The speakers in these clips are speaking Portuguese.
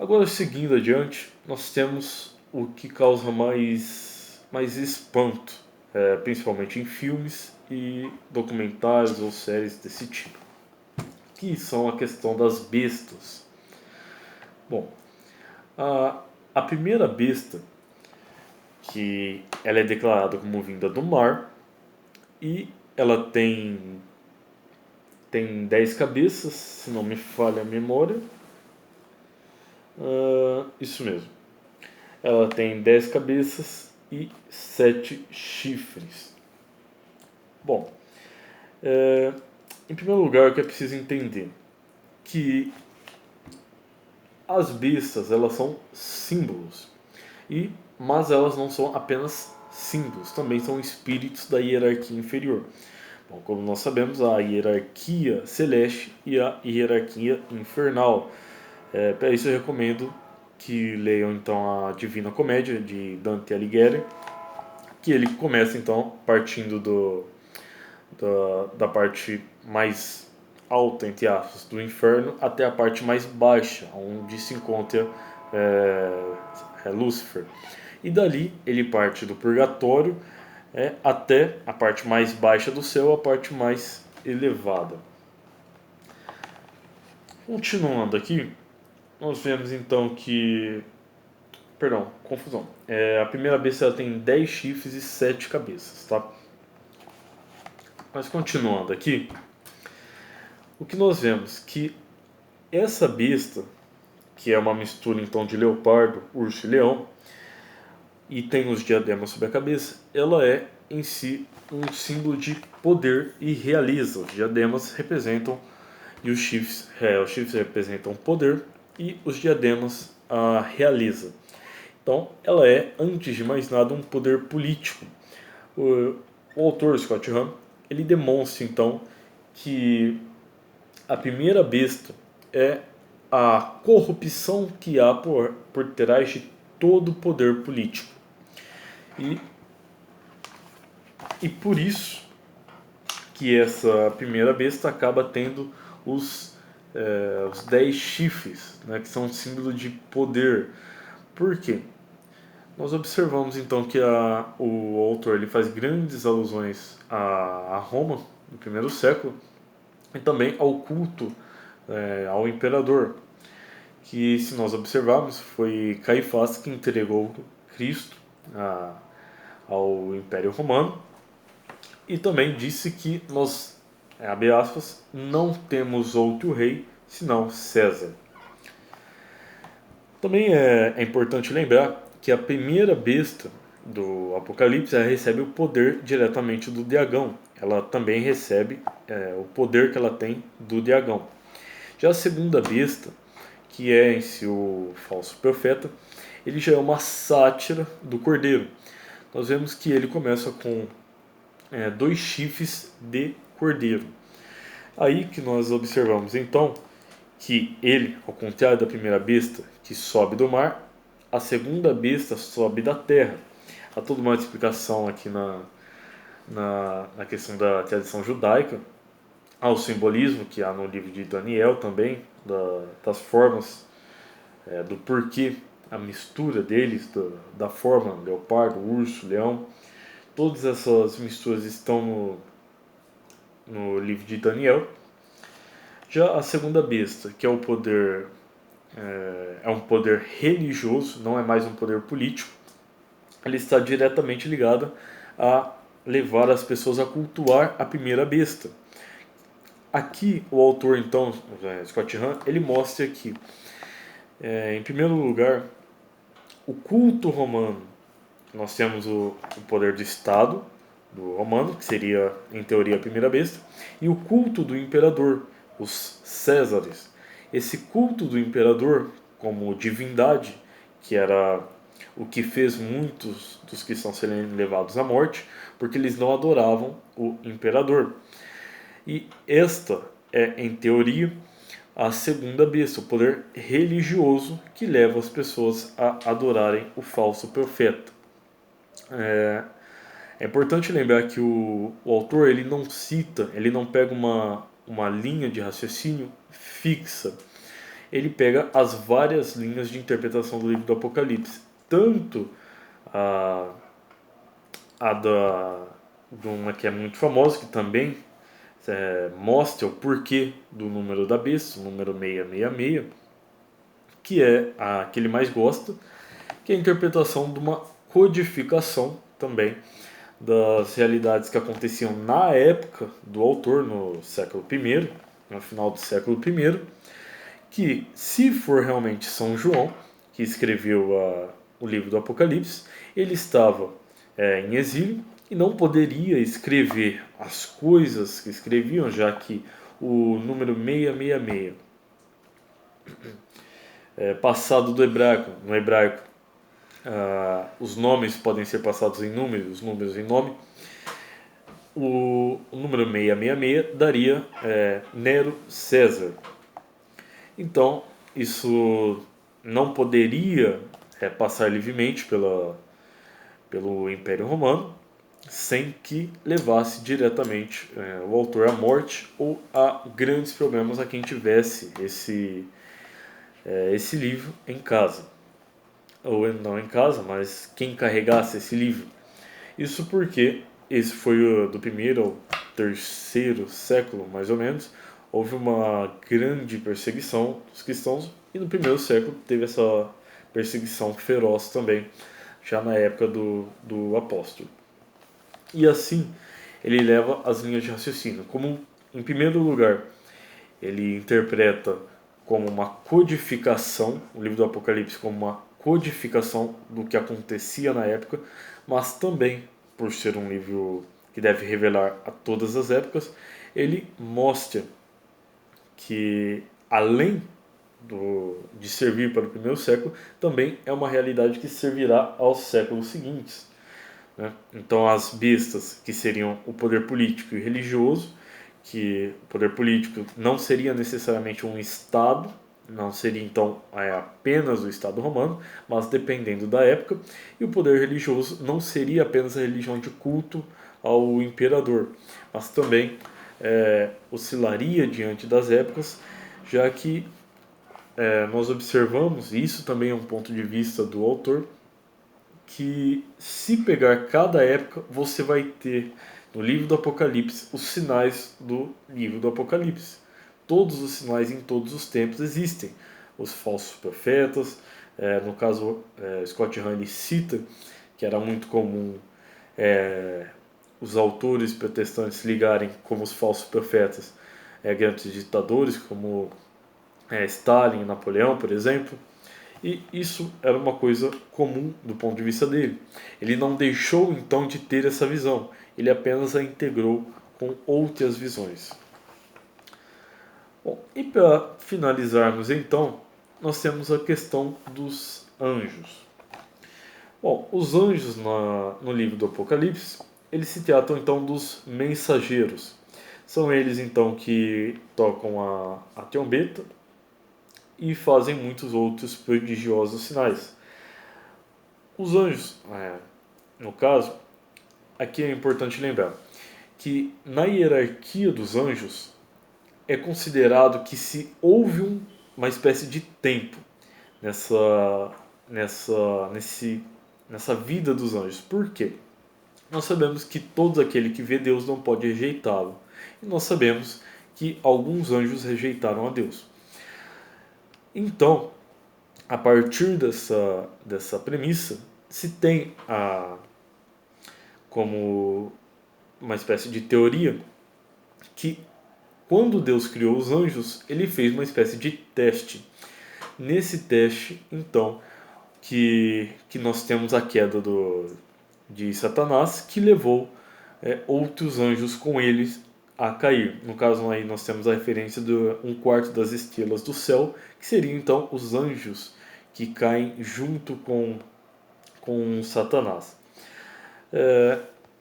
Agora, seguindo adiante, nós temos o que causa mais espanto, principalmente em filmes e documentários ou séries desse tipo, que são a questão das bestas. Bom, a, a primeira besta, que ela é declarada como vinda do mar, e ela tem 10 cabeças, se não me falha a memória. Isso mesmo. Ela tem 10 cabeças e 7 chifres. Bom, é, em primeiro lugar, o que é preciso entender? Que as bestas, elas são símbolos. Mas elas não são apenas símbolos, também são espíritos da hierarquia inferior. Bom, como nós sabemos, a hierarquia celeste e a hierarquia infernal. Para isso eu recomendo que leiam então a Divina Comédia de Dante Alighieri, que ele começa então partindo da parte mais alta, entre aspas, do inferno até a parte mais baixa, onde se encontra Lúcifer. E dali ele parte do purgatório até a parte mais baixa do céu, a parte mais elevada. Continuando aqui, nós vemos então que. Perdão, confusão. A primeira besta ela tem 10 chifres e 7 cabeças, tá? Mas continuando aqui, o que nós vemos? Que essa besta, que é uma mistura então de leopardo, urso e leão, e tem os diademas sobre a cabeça, ela é em si um símbolo de poder e realiza. Os diademas representam e os chifres representam poder e os diademas realiza. Então, ela é, antes de mais nada, um poder político. O autor Scott Hahn, ele demonstra então que a primeira besta é a corrupção que há por trás de todo o poder político. E por isso que essa primeira besta acaba tendo os 10 chifres, né, que são um símbolo de poder. Por quê? Nós observamos então que o autor ele faz grandes alusões a Roma, no primeiro século, e também ao culto ao imperador, que se nós observarmos foi Caifás que entregou Cristo ao Império Romano, e também disse que nós, abre aspas, não temos outro rei senão César. Também é importante lembrar que a primeira besta do Apocalipse ela recebe o poder diretamente do dragão. Ela também recebe o poder que ela tem do dragão. Já a segunda besta, que é em si o falso profeta, ele já é uma sátira do cordeiro. Nós vemos que ele começa com 2 chifres de cordeiro. Aí que nós observamos então que ele, ao contrário da primeira besta, que sobe do mar, a segunda besta sobe da terra. Há toda uma explicação aqui na questão da tradição judaica, ao simbolismo que há no livro de Daniel também, das formas, do porquê, a mistura deles, da forma leopardo, urso, leão. Todas essas misturas estão no livro de Daniel. Já a segunda besta, que é o poder é um poder religioso, não é mais um poder político, ele está diretamente ligado a levar as pessoas a cultuar a primeira besta. Aqui o autor, então, Scott Hahn, ele mostra que, em primeiro lugar, o culto romano, nós temos o poder do Estado, do romano, que seria, em teoria, a primeira besta, e o culto do imperador, os Césares. Esse culto do imperador como divindade, que era o que fez muitos dos que estão sendo levados à morte, porque eles não adoravam o imperador. E esta é, em teoria, a segunda besta, o poder religioso que leva as pessoas a adorarem o falso profeta. É importante lembrar que o autor ele não cita, ele não pega uma linha de raciocínio fixa. ele pega as várias linhas de interpretação do livro do Apocalipse, tanto a, de uma que é muito famosa, que também mostra o porquê do número da besta, o número 666, que é a que ele mais gosta, que é a interpretação de uma codificação também das realidades que aconteciam na época do autor, no século I, no final do século I, que se for realmente São João, que escreveu o livro do Apocalipse, ele estava em exílio e não poderia escrever as coisas que escreviam, já que o número 666 passado do hebraico, no hebraico, os nomes podem ser passados em números, os números em nome. O número 666 daria Nero César. Então, isso não poderia passar livremente pelo Império Romano, sem que levasse diretamente o autor à morte ou a grandes problemas a quem tivesse esse livro em casa. Ou não em casa, mas quem carregasse esse livro. Isso porque esse foi do primeiro ao terceiro século, mais ou menos, houve uma grande perseguição dos cristãos e no primeiro século teve essa perseguição feroz também, já na época do apóstolo. E assim ele leva as linhas de raciocínio. Como, em primeiro lugar, ele interpreta como uma codificação, o livro do Apocalipse como uma codificação do que acontecia na época, mas também, por ser um livro que deve revelar a todas as épocas, ele mostra que, além de servir para o primeiro século, também é uma realidade que servirá aos séculos seguintes. Né? Então, as bestas, que seriam o poder político e religioso, que o poder político não seria necessariamente um Estado, não seria então apenas o Estado romano, mas dependendo da época, e o poder religioso não seria apenas a religião de culto ao imperador, mas também oscilaria diante das épocas, já que nós observamos, e isso também é um ponto de vista do autor, que se pegar cada época, você vai ter no livro do Apocalipse os sinais do livro do Apocalipse. Todos os sinais em todos os tempos existem. Os falsos profetas, no caso Scott Hahn ele cita que era muito comum os autores protestantes ligarem como os falsos profetas grandes ditadores como Stalin e Napoleão, por exemplo. E isso era uma coisa comum do ponto de vista dele. Ele não deixou então de ter essa visão, ele apenas a integrou com outras visões. Bom, e para finalizarmos então, nós temos a questão dos anjos. Bom, os anjos no livro do Apocalipse, eles se tratam então dos mensageiros. São eles então que tocam a trombeta e fazem muitos outros prodigiosos sinais. Os anjos, no caso, aqui é importante lembrar que na hierarquia dos anjos é considerado que se houve uma espécie de tempo nessa vida dos anjos. Por quê? Nós sabemos que todo aquele que vê Deus não pode rejeitá-lo. E nós sabemos que alguns anjos rejeitaram a Deus. Então, a partir dessa premissa, se tem como uma espécie de teoria que quando Deus criou os anjos, ele fez uma espécie de teste. Nesse teste, então, que nós temos a queda de Satanás, que levou outros anjos com eles a cair. No caso aí nós temos a referência de 1/4 das estrelas do céu, que seriam então os anjos que caem junto com Satanás.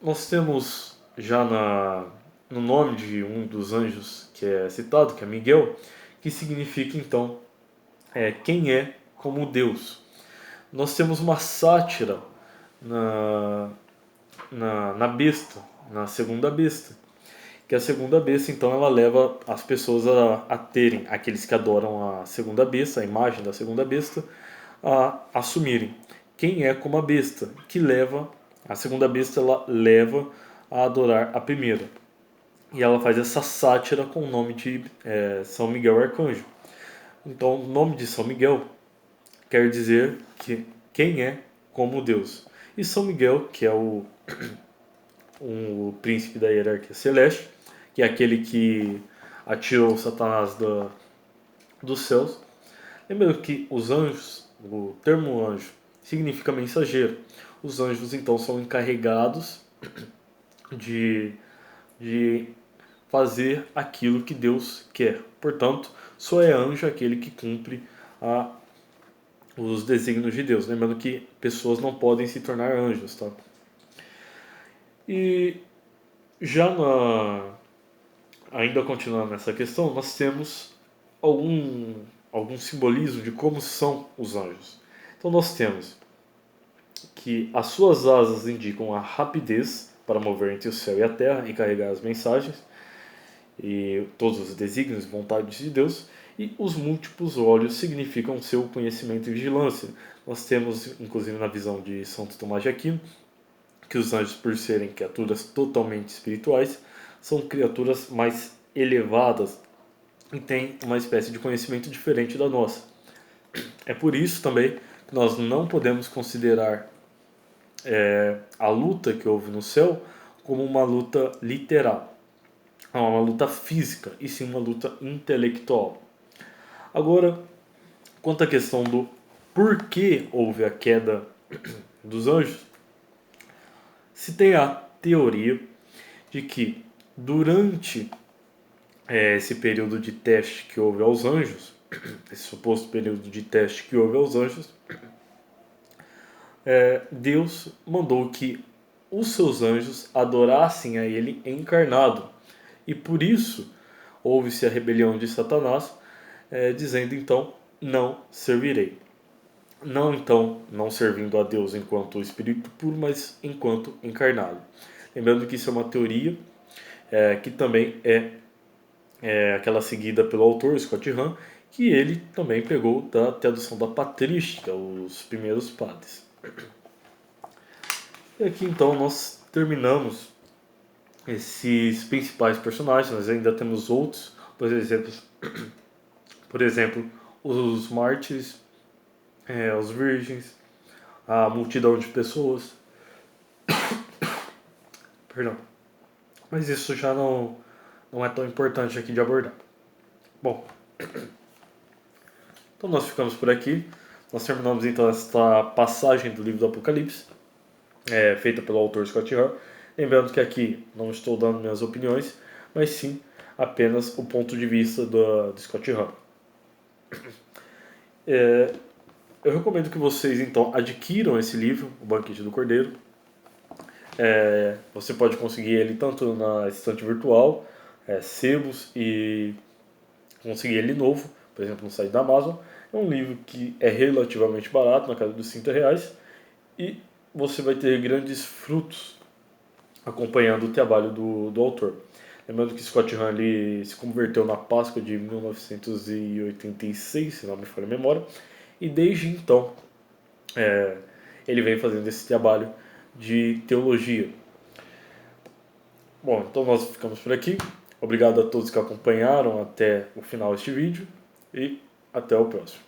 Nós temos já no nome de um dos anjos que é citado, que é Miguel, que significa então quem é como Deus. Nós temos uma sátira na besta, na segunda besta, que a segunda besta, então, ela leva as pessoas a terem, aqueles que adoram a segunda besta, a imagem da segunda besta, a assumirem quem é como a besta, que leva, a segunda besta ela leva a adorar a primeira. E ela faz essa sátira com o nome de São Miguel Arcanjo. Então, o nome de São Miguel quer dizer que quem é como Deus. E São Miguel, que é o príncipe da hierarquia celeste, que é aquele que atirou Satanás dos céus. Lembrando que os anjos, o termo anjo, significa mensageiro. Os anjos, então, são encarregados de, de fazer aquilo que Deus quer. Portanto, só é anjo aquele que cumpre os desígnios de Deus. Lembrando que pessoas não podem se tornar anjos, tá? E já ainda continuando nessa questão, nós temos algum simbolismo de como são os anjos. Então nós temos que as suas asas indicam a rapidez para mover entre o céu e a terra e carregar as mensagens e todos os desígnios e vontades de Deus, e os múltiplos olhos significam seu conhecimento e vigilância. Nós temos, inclusive na visão de Santo Tomás de Aquino, que os anjos, por serem criaturas totalmente espirituais, são criaturas mais elevadas e têm uma espécie de conhecimento diferente da nossa. É por isso também que nós não podemos considerar a luta que houve no céu como uma luta literal, uma luta física, e sim uma luta intelectual. Agora, quanto à questão do porquê houve a queda dos anjos, se tem a teoria de que durante esse período de teste que houve aos anjos, esse suposto período de teste que houve aos anjos, Deus mandou que os seus anjos adorassem a ele encarnado. E por isso houve-se a rebelião de Satanás, dizendo então, não servirei. Não então, não servindo a Deus enquanto espírito puro, mas enquanto encarnado. Lembrando que isso é uma teoria que também é aquela seguida pelo autor, Scott Hahn, que ele também pegou da tradução da patrística, os primeiros padres. E aqui então nós terminamos esses principais personagens, nós ainda temos outros, por exemplo, os mártires, os virgens, a multidão de pessoas. Perdão. Mas isso já não é tão importante aqui de abordar. Bom, então nós ficamos por aqui. Nós terminamos então esta passagem do livro do Apocalipse, feita pelo autor Scott Hahn. Lembrando que aqui não estou dando minhas opiniões, mas sim apenas o ponto de vista do Scott Hahn. Eu recomendo que vocês então adquiram esse livro, O Banquete do Cordeiro. Você pode conseguir ele tanto na estante virtual, sebos, e conseguir ele novo, por exemplo, no site da Amazon. É um livro que é relativamente barato, na casa dos R$30, e você vai ter grandes frutos acompanhando o trabalho do autor. Lembrando que Scott Hahn se converteu na Páscoa de 1986, se não me falha a memória, e desde então ele vem fazendo esse trabalho de teologia. Bom, então nós ficamos por aqui. Obrigado a todos que acompanharam até o final deste vídeo e até o próximo.